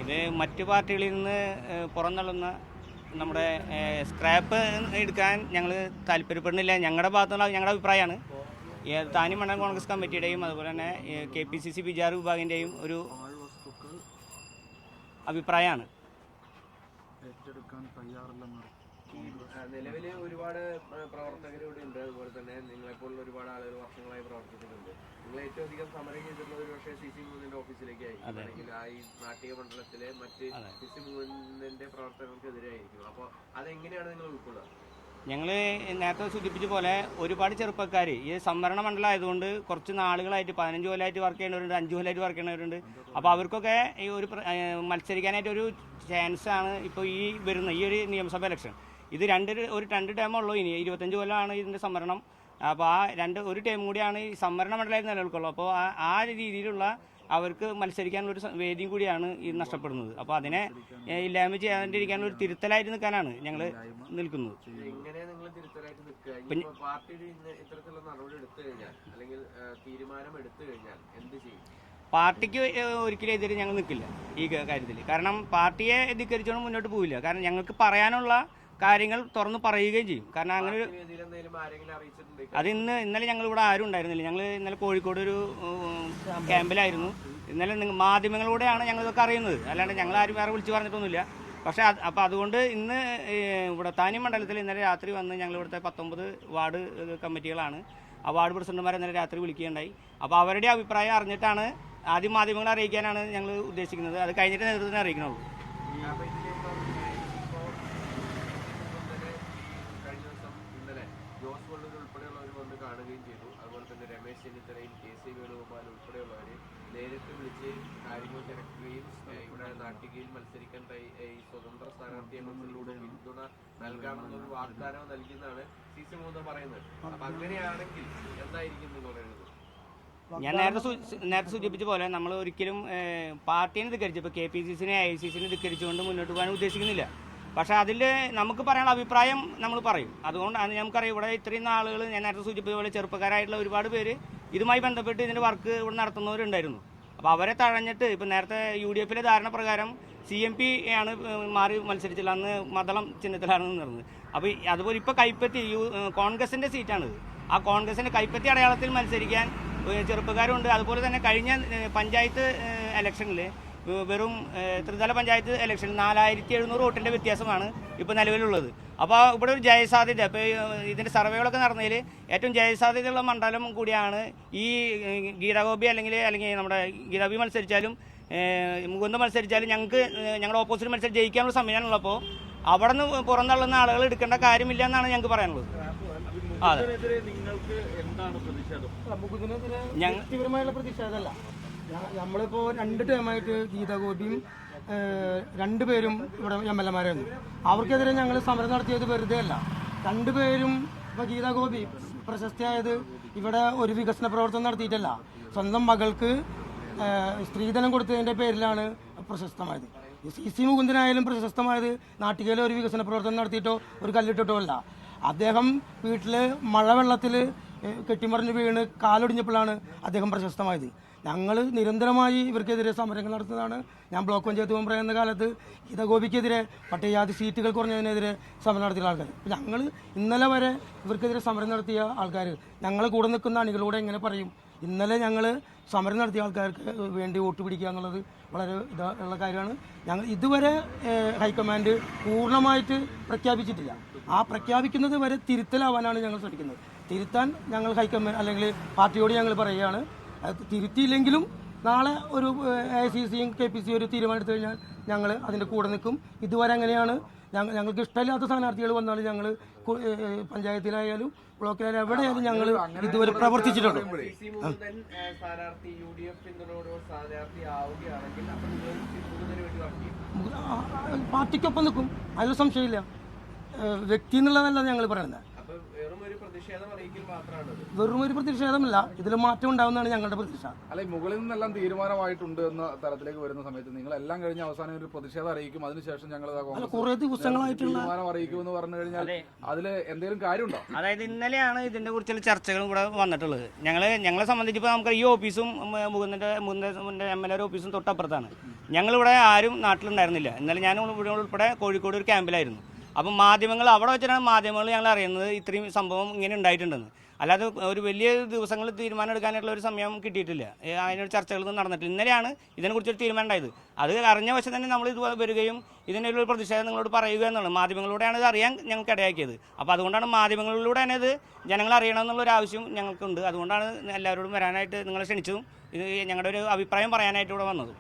ഇത് മറ്റു പാർട്ടികളിൽ നിന്ന് പുറന്തള്ളുന്ന നമ്മുടെ സ്ക്രാപ്പ് എടുക്കാൻ ഞങ്ങൾ താല്പര്യപ്പെടുന്നില്ല. ഞങ്ങളുടെ ഭാഗത്തുള്ള ഞങ്ങളുടെ അഭിപ്രായമാണ്. താനി മണ്ഡലം കോൺഗ്രസ് കമ്മിറ്റിയുടെയും അതുപോലെ തന്നെ KPCC ബിജാർ വിഭാഗിൻ്റെയും ഒരു അഭിപ്രായമാണ്. നിലവിൽ ഒരുപാട് പ്രവർത്തകരിവിടെ ഉണ്ട്. അതുപോലെ തന്നെ നിങ്ങളെപ്പോലുള്ള ഒരുപാട് ആളുകൾ വർഷങ്ങളായി പ്രവർത്തിച്ചിട്ടുണ്ട്. നിങ്ങൾ ഏറ്റവും അധികം സമരം ചെയ്തിട്ടുള്ള ഒരു പക്ഷേ CC മൂന്നിന്റെ ഓഫീസിലേക്കായി അല്ലെങ്കിൽ ഈ നാട്ടിക മണ്ഡലത്തിലെ മറ്റ് CC മൂന്നിന്റെ പ്രവർത്തകർക്കെതിരായിരിക്കും. അപ്പോൾ അതെങ്ങനെയാണ് നിങ്ങൾ ഉൾക്കൊള്ളുക? ഞങ്ങൾ നേരത്തെ സൂചിപ്പിച്ച പോലെ ഒരുപാട് ചെറുപ്പക്കാർ ഈ സംവരണ മണ്ഡലം ആയതുകൊണ്ട് കുറച്ച് നാളുകളായിട്ട് 15 കൊല്ലമായിട്ട് വർക്ക് ചെയ്യുന്നവരുണ്ട്, 5 കൊല്ലമായിട്ട് വർക്ക് ചെയ്യുന്നവരുണ്ട്. അപ്പോൾ അവർക്കൊക്കെ ഈ ഒരു മത്സരിക്കാനായിട്ടൊരു ചാൻസാണ് ഇപ്പോൾ ഈ വരുന്ന ഈ ഒരു നിയമസഭ ഇലക്ഷൻ. ഇത് രണ്ട് ടേമുള്ളൂ. ഇനി 25 കൊല്ലമാണ് ഇതിൻ്റെ സംവരണം. അപ്പോൾ ഒരു ടേം കൂടിയാണ് ഈ സംവരണ മണ്ഡലമായിട്ട് നിലനിൽക്കുള്ളൂ. അപ്പോൾ ആ രീതിയിലുള്ള അവർക്ക് മത്സരിക്കാനുള്ളൊരു വേദിയും കൂടിയാണ് ഇത് നഷ്ടപ്പെടുന്നത്. അപ്പോൾ അതിനെ ഇല്ലായ്മ ചെയ്യാണ്ടിരിക്കാനുള്ള ഒരു തിരുത്തലായിട്ട് നിൽക്കാനാണ് ഞങ്ങൾ നിൽക്കുന്നത്. പാർട്ടിക്ക് ഒരിക്കലും എതിരെ ഞങ്ങൾ നിൽക്കില്ല ഈ കാര്യത്തിൽ. കാരണം പാർട്ടിയെ ധിക്കരിച്ചുകൊണ്ട് മുന്നോട്ട് പോവില്ല. കാരണം ഞങ്ങൾക്ക് പറയാനുള്ള കാര്യങ്ങൾ തുറന്ന് പറയുകയും ചെയ്യും. കാരണം അങ്ങനെ അത് ഇന്നലെ ഞങ്ങളിവിടെ ആരും ഉണ്ടായിരുന്നില്ല. ഞങ്ങൾ ഇന്നലെ കോഴിക്കോട് ഒരു ക്യാമ്പിലായിരുന്നു. ഇന്നലെ മാധ്യമങ്ങളിലൂടെയാണ് ഞങ്ങൾ ഇതൊക്കെ അറിയുന്നത്. അല്ലാണ്ട് ഞങ്ങൾ ആരും വേറെ വിളിച്ച് പറഞ്ഞിട്ടൊന്നുമില്ല. പക്ഷേ അപ്പോൾ അതുകൊണ്ട് ഇന്ന് ഇവിടെ താനി മണ്ഡലത്തിൽ ഇന്നലെ രാത്രി വന്ന് ഞങ്ങളിവിടുത്തെ 19 വാർഡ് കമ്മിറ്റികളാണ്. ആ വാർഡ് പ്രസിഡന്റുമാരെ ഇന്നലെ രാത്രി വിളിക്കുകയുണ്ടായി. അപ്പോൾ അവരുടെ അഭിപ്രായം അറിഞ്ഞിട്ടാണ് ആദ്യം മാധ്യമങ്ങളെ അറിയിക്കാനാണ് ഞങ്ങൾ ഉദ്ദേശിക്കുന്നത്. അത് കഴിഞ്ഞിട്ട് നേതൃത്വത്തിനെ അറിയിക്കണുള്ളൂ. കാണുകയും ചെയ്തു. അതുപോലെ തന്നെ രമേശ് ചെന്നിത്തലയും KC വേണുഗോപാൽ ഉൾപ്പെടെയുള്ളവർ നേരിട്ട് വിളിച്ച് കാര്യങ്ങൾ തിരക്കുകയും ഇവിടെ നാട്ടികയിൽ മത്സരിക്കാൻ സ്വതന്ത്ര സ്ഥാനാർത്ഥിയെ മത്സരത്തിലൂടെ പിന്തുണ നൽകാമെന്നൊരു വാഗ്ദാനം നൽകിയെന്നാണ് CC മൂന്ന് പറയുന്നത്. അപ്പൊ അങ്ങനെയാണെങ്കിൽ എന്തായിരിക്കും നിങ്ങളുടേത്? ഞാൻ നേരത്തെ സൂചിപ്പിച്ച പോലെ നമ്മൾ ഒരിക്കലും പാർട്ടിനെ ധിക്കരിച്ചു ഇപ്പോൾ KPCCനെ ICCനെ ധിക്കരിച്ചുകൊണ്ട് മുന്നോട്ട് പോകാൻ ഉദ്ദേശിക്കുന്നില്ല. പക്ഷേ അതിൽ നമുക്ക് പറയാനുള്ള അഭിപ്രായം നമ്മൾ പറയും. അതുകൊണ്ട് നമുക്കറിയാം ഇവിടെ ഇത്രയും ആളുകൾ ഞാൻ നേരത്തെ സൂചിപ്പിച്ച പോലെ ചെറുപ്പക്കാരായിട്ടുള്ള ഒരുപാട് പേര് ഇതുമായി ബന്ധപ്പെട്ട് ഇതിൻ്റെ വർക്ക് ഇവിടെ നടത്തുന്നവരുണ്ടായിരുന്നു. അപ്പോൾ അവരെ തഴഞ്ഞിട്ട് ഇപ്പോൾ നേരത്തെ UDFലെ ധാരണ പ്രകാരം CMP ആണ് മാറി മത്സരിച്ചില്ല. അന്ന് മതളം ചിഹ്നത്തിലാണ് നിന്നത്. അപ്പോൾ അതുപോലെ ഇപ്പോൾ കൈപ്പറ്റി കോൺഗ്രസിൻ്റെ സീറ്റാണിത്. ആ കോൺഗ്രസിൻ്റെ കൈപ്പറ്റി അടയാളത്തിൽ മത്സരിക്കാൻ ചെറുപ്പക്കാരുണ്ട്. അതുപോലെ തന്നെ കഴിഞ്ഞ പഞ്ചായത്ത് ഇലക്ഷനിൽ വെറും ത്രിതല പഞ്ചായത്ത് ഇലക്ഷൻ 4700 വോട്ടിൻ്റെ വ്യത്യാസമാണ് ഇപ്പോൾ നിലവിലുള്ളത്. അപ്പോൾ ഇവിടെ ഒരു ജയസാധ്യത ഇപ്പോൾ ഇതിൻ്റെ സർവേകളൊക്കെ നടന്നതിൽ ഏറ്റവും ജയസാധ്യതയുള്ള മണ്ഡലം കൂടിയാണ് ഈ ഗീതാഗോപി അല്ലെങ്കിൽ നമ്മുടെ ഗീതാബി മത്സരിച്ചാലും മുകുന്ദ മത്സരിച്ചാലും ഞങ്ങളുടെ ഓപ്പോസിറ്റ് മത്സരം ജയിക്കാനുള്ള സംവിധാനമുള്ളപ്പോൾ അവിടെ നിന്ന് പുറന്തള്ളുന്ന ആളുകൾ എടുക്കേണ്ട കാര്യമില്ല എന്നാണ് ഞങ്ങൾക്ക് പറയാനുള്ളത്. അതെ, വ്യക്തിപരമായുള്ള പ്രതിഷേധമല്ല. നമ്മളിപ്പോൾ 2 ടേമായിട്ട് ഗീതാഗോപിയും 2 പേരും ഇവിടെ MLA-മാരായിരുന്നു. അവർക്കെതിരെ ഞങ്ങൾ സമരം നടത്തിയത് വെറുതെ അല്ല. 2 പേരും ഇപ്പോൾ ഗീതാഗോപി പ്രശസ്തിയായത് ഇവിടെ ഒരു വികസന പ്രവർത്തനം നടത്തിയിട്ടല്ല, സ്വന്തം മകൾക്ക് സ്ത്രീധനം കൊടുത്തതിൻ്റെ പേരിലാണ് പ്രശസ്തമായത്. CC മുകുന്ദനായാലും പ്രശസ്തമായത് നാട്ടികയിലെ ഒരു വികസന പ്രവർത്തനം നടത്തിയിട്ടോ ഒരു കല്ലിട്ടിട്ടോ അല്ല. അദ്ദേഹം വീട്ടിൽ മഴവെള്ളത്തിൽ കെട്ടിമറിഞ്ഞ് വീണ് കാലൊടിഞ്ഞപ്പോഴാണ് അദ്ദേഹം പ്രശസ്തമായത്. ഞങ്ങൾ നിരന്തരമായി ഇവർക്കെതിരെ സമരങ്ങൾ നടത്തുന്നതാണ്. ഞാൻ ബ്ലോക്ക് പഞ്ചായത്ത് മെമ്പർ എന്ന കാലത്ത് ഗീതാഗോപിക്കെതിരെ പട്ടികജാതി സീറ്റുകൾ കുറഞ്ഞതിനെതിരെ സമരം നടത്തിയ ആൾക്കാർ. ഞങ്ങൾ ഇന്നലെ വരെ ഇവർക്കെതിരെ സമരം നടത്തിയ ആൾക്കാർ ഞങ്ങൾ കൂടെ നിൽക്കുന്ന അണികളോട് എങ്ങനെ പറയും? ഇന്നലെ ഞങ്ങൾ സമരം നടത്തിയ ആൾക്കാർക്ക് വേണ്ടി വോട്ട് പിടിക്കുക എന്നുള്ളത് വളരെ ഇതുള്ള കാര്യമാണ്. ഞങ്ങൾ ഇതുവരെ ഹൈക്കമാൻഡ് പൂർണ്ണമായിട്ട് പ്രഖ്യാപിച്ചിട്ടില്ല. ആ പ്രഖ്യാപിക്കുന്നത് വരെ തിരുത്തലാവാനാണ് ഞങ്ങൾ ശ്രമിക്കുന്നത്. തിരുത്താൻ ഞങ്ങൾ ഹൈക്കമാൻഡ് അല്ലെങ്കിൽ പാർട്ടിയോട് ഞങ്ങൾ പറയുകയാണ്. തിരുത്തിയില്ലെങ്കിലും നാളെ ഒരു AICCയും KPC ഒരു തീരുമാനം എടുത്തു കഴിഞ്ഞാൽ ഞങ്ങൾ അതിൻ്റെ കൂടെ നിൽക്കും. ഇതുവരെ അങ്ങനെയാണ്. ഞങ്ങൾക്ക് ഇഷ്ടമില്ലാത്ത സ്ഥാനാർത്ഥികൾ വന്നാലും ഞങ്ങൾ പഞ്ചായത്തിലായാലും ബ്ലോക്കിലായാലും എവിടെയായാലും ഞങ്ങൾ ഇതുവരെ പ്രവർത്തിച്ചിട്ടുണ്ട്. പാർട്ടിക്കൊപ്പം നിൽക്കും, അതിൽ സംശയമില്ല. വ്യക്തി എന്നുള്ളതല്ല ഞങ്ങൾ പറയുന്നത്. വെറും ഒരു പ്രതിഷേധമല്ല, ഇതിൽ മാറ്റം ഉണ്ടാവുന്നതാണ് ഞങ്ങളുടെ പ്രതീക്ഷ. അല്ലെ, മുകളിൽ നിന്നെല്ലാം തീരുമാനമായിട്ടുണ്ട് എന്ന തരത്തിലേക്ക് വരുന്ന സമയത്ത് നിങ്ങൾ എല്ലാം കഴിഞ്ഞ അവസാനം ഒരു പ്രതിഷേധം അറിയിക്കും, അതിനുശേഷം ഞങ്ങൾ കുറെ ദിവസങ്ങളായിട്ടുള്ള തീരുമാനം അറിയിക്കും എന്ന് പറഞ്ഞു കഴിഞ്ഞാൽ അതിൽ എന്തെങ്കിലും കാര്യമുണ്ടോ? അതായത് ഇന്നലെയാണ് ഇതിന്റെ കുറിച്ചുള്ള ചർച്ചകളും കൂടെ വന്നിട്ടുള്ളത്. ഞങ്ങളെ സംബന്ധിച്ചിപ്പോൾ നമുക്ക് ഈ ഓഫീസും മുകുന്ദന്റെ MLA ഓഫീസും തൊട്ടപ്പുറത്താണ്. ഞങ്ങളിവിടെ ആരും നാട്ടിലുണ്ടായിരുന്നില്ല. ഇന്നലെ ഞാൻ ഇവിടെ ഉൾപ്പെടെ കോഴിക്കോട് ഒരു ക്യാമ്പിലായിരുന്നു. അപ്പം മാധ്യമങ്ങൾ അവിടെ വെച്ചിട്ടാണ് മാധ്യമങ്ങൾ ഞങ്ങൾ അറിയുന്നത് ഇത്രയും സംഭവം ഇങ്ങനെ ഉണ്ടായിട്ടുണ്ടെന്ന്. അല്ലാതെ ഒരു വലിയ ദിവസങ്ങൾ തീരുമാനം എടുക്കാനായിട്ടുള്ള ഒരു സമയം കിട്ടിയിട്ടില്ല. അതിനൊരു ചർച്ചകളൊന്നും നടന്നിട്ടില്ല. ഇന്നലെയാണ് ഇതിനെക്കുറിച്ചൊരു തീരുമാനം ഉണ്ടായത്. അത് അറിഞ്ഞ വശം തന്നെ നമ്മൾ ഇത് വരികയും ഇതിനൊരു പ്രതിഷേധം നിങ്ങളോട് പറയുക എന്നുള്ളത് മാധ്യമങ്ങളിലൂടെയാണ് ഇത് അറിയാൻ ഞങ്ങൾക്ക് ഇടയാക്കിയത്. അപ്പോൾ അതുകൊണ്ടാണ് മാധ്യമങ്ങളിലൂടെ തന്നെ ഇത് ജനങ്ങൾ അറിയണമെന്നുള്ളൊരു ആവശ്യം ഞങ്ങൾക്കുണ്ട്. അതുകൊണ്ടാണ് എല്ലാവരോടും വരാനായിട്ട് നിങ്ങളെ ക്ഷണിച്ചതും ഇത് ഞങ്ങളുടെ ഒരു അഭിപ്രായം പറയാനായിട്ട് ഇവിടെ വന്നതും.